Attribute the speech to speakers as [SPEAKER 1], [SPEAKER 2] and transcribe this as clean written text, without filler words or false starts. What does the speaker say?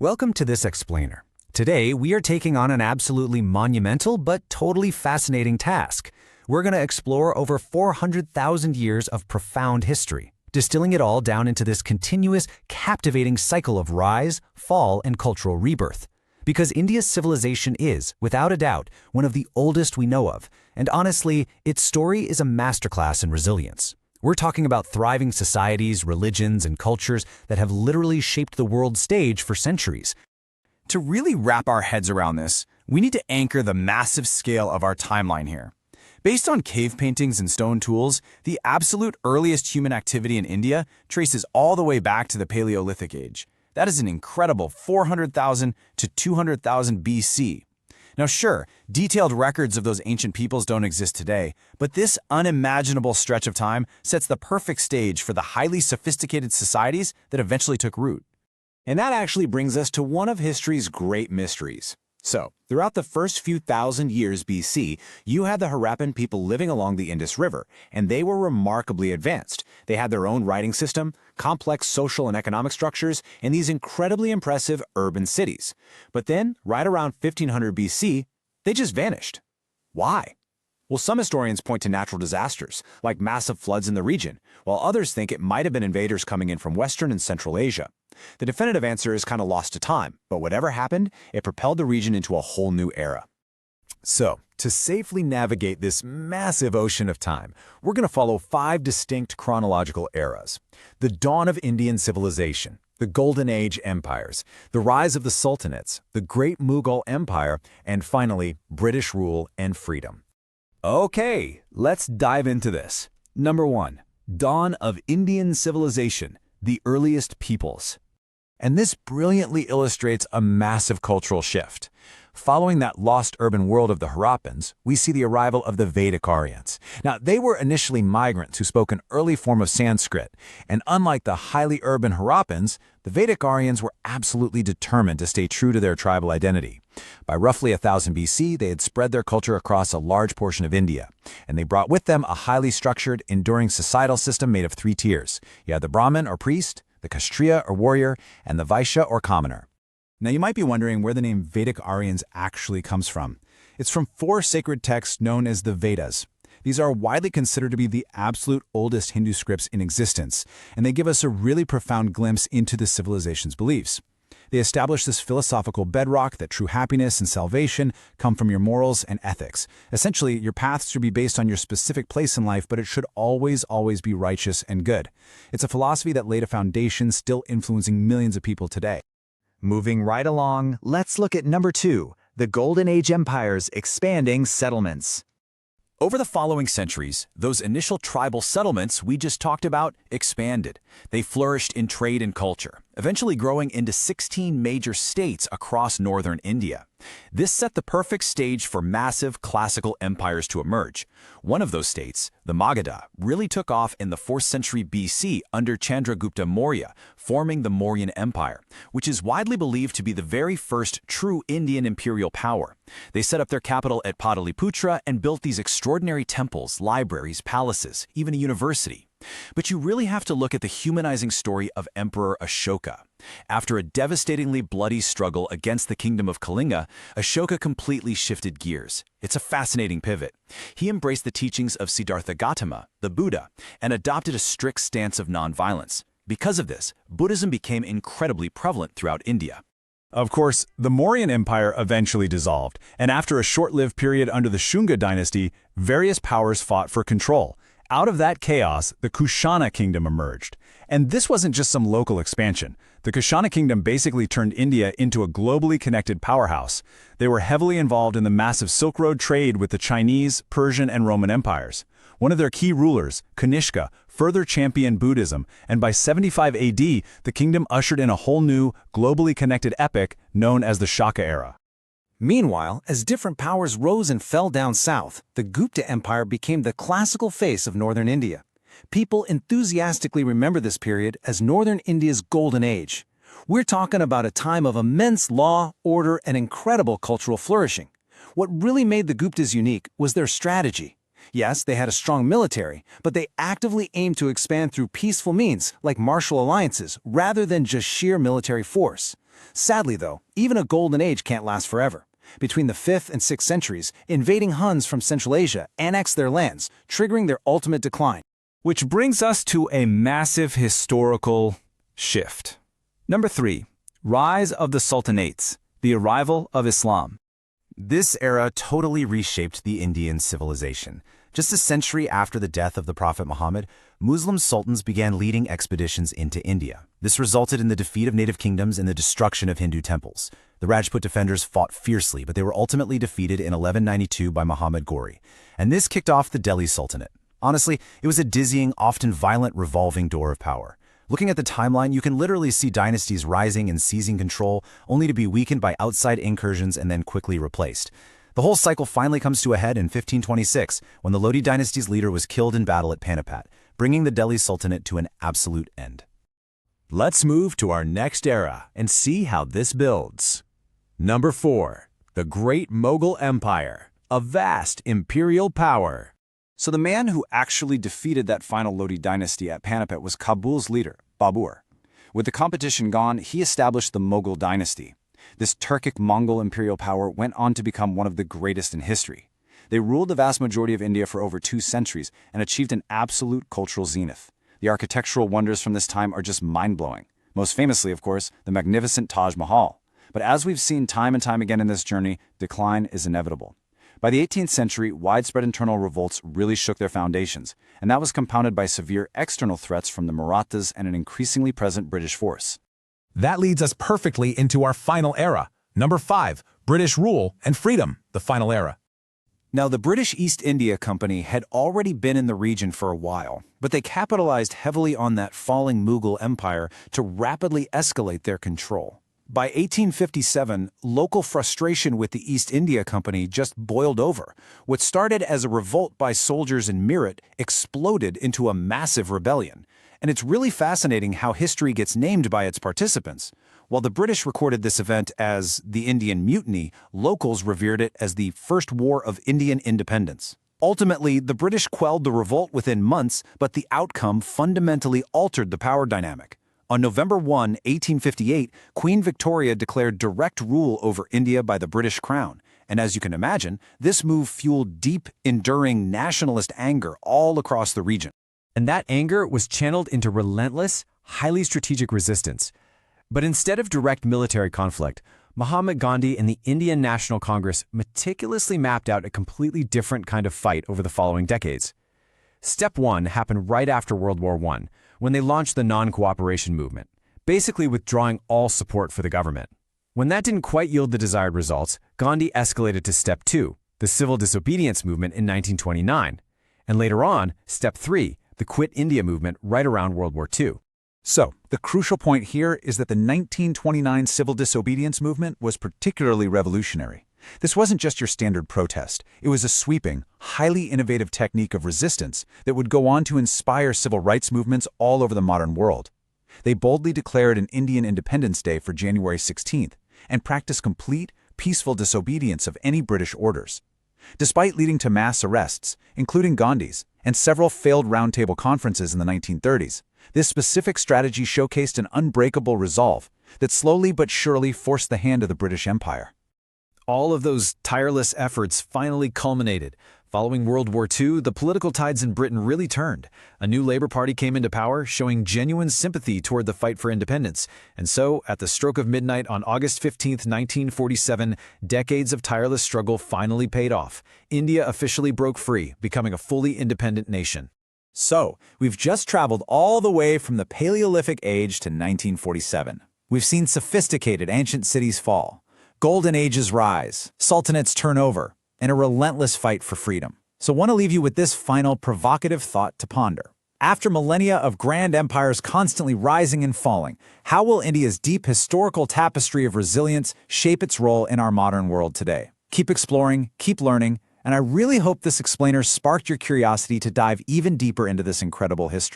[SPEAKER 1] Welcome to this explainer. Today, we are taking on an absolutely monumental but totally fascinating task. We're going to explore over 400,000 years of profound history, distilling it all down into this continuous, captivating cycle of rise, fall, and cultural rebirth. Because India's civilization is, without a doubt, one of the oldest we know of, and honestly, its story is a masterclass in resilience. We're talking about thriving societies, religions, and cultures that have literally shaped the world stage for centuries.
[SPEAKER 2] To really wrap our heads around this, we need to anchor the massive scale of our timeline here. Based on cave paintings and stone tools, the absolute earliest human activity in India traces all the way back to the Paleolithic age. That is an incredible 400,000 to 200,000 BC. Now sure, detailed records of those ancient peoples don't exist today, but this unimaginable stretch of time sets the perfect stage for the highly sophisticated societies that eventually took root.
[SPEAKER 3] And that actually brings us to one of history's great mysteries. So, throughout the first few thousand years BC, you had the Harappan people living along the Indus River, and they were remarkably advanced. They had their own writing system, complex social and economic structures, and these incredibly impressive urban cities. But then, right around 1500 BC, they just vanished. Why? Well, some historians point to natural disasters, like massive floods in the region, while others think it might have been invaders coming in from Western and Central Asia. The definitive answer is kind of lost to time, but whatever happened, it propelled the region into a whole new era.
[SPEAKER 1] So, to safely navigate this massive ocean of time, we're going to follow 5 distinct chronological eras. The dawn of Indian civilization, the Golden Age empires, the rise of the sultanates, the great Mughal Empire, and finally, British rule and freedom. Okay, let's dive into this. Number 1. Dawn of Indian civilization, the earliest peoples. And this brilliantly illustrates a massive cultural shift. Following that lost urban world of the Harappans, we see the arrival of the Vedic Aryans. Now, they were initially migrants who spoke an early form of Sanskrit, and unlike the highly urban Harappans, the Vedic Aryans were absolutely determined to stay true to their tribal identity. By roughly 1000 BC, they had spread their culture across a large portion of India, and they brought with them a highly structured, enduring societal system made of 3 tiers. You had the Brahmin or priest, the Kshatriya or warrior, and the Vaishya or commoner.
[SPEAKER 2] Now you might be wondering where the name Vedic Aryans actually comes from. It's from 4 sacred texts known as the Vedas. These are widely considered to be the absolute oldest Hindu scripts in existence, and they give us a really profound glimpse into the civilization's beliefs. They establish this philosophical bedrock that true happiness and salvation come from your morals and ethics. Essentially, your path should be based on your specific place in life, but it should always be righteous and good. It's a philosophy that laid a foundation still influencing millions of people today.
[SPEAKER 3] Moving right along, let's look at number 2, the Golden Age empires expanding settlements.
[SPEAKER 2] Over the following centuries, those initial tribal settlements we just talked about expanded. They flourished in trade and culture, eventually growing into 16 major states across northern India. This set the perfect stage for massive classical empires to emerge. One of those states, the Magadha, really took off in the 4th century BC under Chandragupta Maurya, forming the Mauryan Empire, which is widely believed to be the very first true Indian imperial power. They set up their capital at Pataliputra and built these extraordinary temples, libraries, palaces, even a university. But you really have to look at the humanizing story of Emperor Ashoka. After a devastatingly bloody struggle against the kingdom of Kalinga, Ashoka completely shifted gears. It's a fascinating pivot. He embraced the teachings of Siddhartha Gautama, the Buddha, and adopted a strict stance of nonviolence. Because of this, Buddhism became incredibly prevalent throughout India.
[SPEAKER 4] Of course, the Mauryan Empire eventually dissolved, and after a short-lived period under the Shunga dynasty, various powers fought for control. Out of that chaos, the Kushana kingdom emerged. And this wasn't just some local expansion. The Kushana kingdom basically turned India into a globally connected powerhouse. They were heavily involved in the massive Silk Road trade with the Chinese, Persian, and Roman empires. One of their key rulers, Kanishka, further championed Buddhism, and by 75 AD, the kingdom ushered in a whole new, globally connected epoch known as the Shaka era.
[SPEAKER 1] Meanwhile, as different powers rose and fell down south, the Gupta Empire became the classical face of northern India. People enthusiastically remember this period as northern India's golden age. We're talking about a time of immense law, order, and incredible cultural flourishing. What really made the Guptas unique was their strategy. Yes, they had a strong military, but they actively aimed to expand through peaceful means, like martial alliances, rather than just sheer military force.
[SPEAKER 3] Sadly, though, even a golden age can't last forever. Between the 5th and 6th centuries, invading Huns from Central Asia annexed their lands, triggering their ultimate decline.
[SPEAKER 4] Which brings us to a massive historical shift. Number 3. Rise of the Sultanates, the arrival of Islam.
[SPEAKER 2] This era totally reshaped the Indian civilization. Just a century after the death of the Prophet Muhammad, Muslim sultans began leading expeditions into India. This resulted in the defeat of native kingdoms and the destruction of Hindu temples. The Rajput defenders fought fiercely, but they were ultimately defeated in 1192 by Muhammad Ghori. And this kicked off the Delhi Sultanate. Honestly, it was a dizzying, often violent, revolving door of power. Looking at the timeline, you can literally see dynasties rising and seizing control, only to be weakened by outside incursions and then quickly replaced. The whole cycle finally comes to a head in 1526, when the Lodi dynasty's leader was killed in battle at Panipat, bringing the Delhi Sultanate to an absolute end.
[SPEAKER 1] Let's move to our next era and see how this builds. Number 4. The Great Mughal Empire, a vast imperial power.
[SPEAKER 3] So the man who actually defeated that final Lodi dynasty at Panipat was Kabul's leader, Babur. With the competition gone, he established the Mughal dynasty. This Turkic-Mongol imperial power went on to become one of the greatest in history. They ruled the vast majority of India for over 2 centuries and achieved an absolute cultural zenith. The architectural wonders from this time are just mind-blowing. Most famously, of course, the magnificent Taj Mahal. But as we've seen time and time again in this journey, decline is inevitable. By the 18th century, widespread internal revolts really shook their foundations, and that was compounded by severe external threats from the Marathas and an increasingly present British force.
[SPEAKER 5] That leads us perfectly into our final era. Number 5, British rule and freedom, the final era.
[SPEAKER 3] Now, the British East India Company had already been in the region for a while, but they capitalized heavily on that falling Mughal Empire to rapidly escalate their control. By 1857, local frustration with the East India Company just boiled over. What started as a revolt by soldiers in Meerut exploded into a massive rebellion. And it's really fascinating how history gets named by its participants. While the British recorded this event as the Indian Mutiny, locals revered it as the First War of Indian Independence. Ultimately, the British quelled the revolt within months, but the outcome fundamentally altered the power dynamic. On November 1, 1858, Queen Victoria declared direct rule over India by the British Crown. And as you can imagine, this move fueled deep, enduring nationalist anger all across the region.
[SPEAKER 6] And that anger was channeled into relentless, highly strategic resistance. But instead of direct military conflict, Mahatma Gandhi and the Indian National Congress meticulously mapped out a completely different kind of fight over the following decades. Step 1 happened right after World War I, when they launched the non-cooperation movement, basically withdrawing all support for the government. When that didn't quite yield the desired results, Gandhi escalated to Step 2, the civil disobedience movement in 1929, and later on, Step 3, the Quit India movement right around World War II.
[SPEAKER 4] So, the crucial point here is that the 1929 civil disobedience movement was particularly revolutionary. This wasn't just your standard protest. It was a sweeping, highly innovative technique of resistance that would go on to inspire civil rights movements all over the modern world. They boldly declared an Indian Independence Day for January 16th and practiced complete, peaceful disobedience of any British orders. Despite leading to mass arrests, including Gandhi's, and several failed roundtable conferences in the 1930s, this specific strategy showcased an unbreakable resolve that slowly but surely forced the hand of the British Empire.
[SPEAKER 6] All of those tireless efforts finally culminated. Following World War II, the political tides in Britain really turned. A new Labour Party came into power, showing genuine sympathy toward the fight for independence. And so, at the stroke of midnight on August 15, 1947, decades of tireless struggle finally paid off. India officially broke free, becoming a fully independent nation.
[SPEAKER 3] So, we've just traveled all the way from the Paleolithic Age to 1947. We've seen sophisticated ancient cities fall, golden ages rise, sultanates turn over, and a relentless fight for freedom. So I want to leave you with this final provocative thought to ponder. After millennia of grand empires constantly rising and falling, how will India's deep historical tapestry of resilience shape its role in our modern world today? Keep exploring, keep learning, and I really hope this explainer sparked your curiosity to dive even deeper into this incredible history.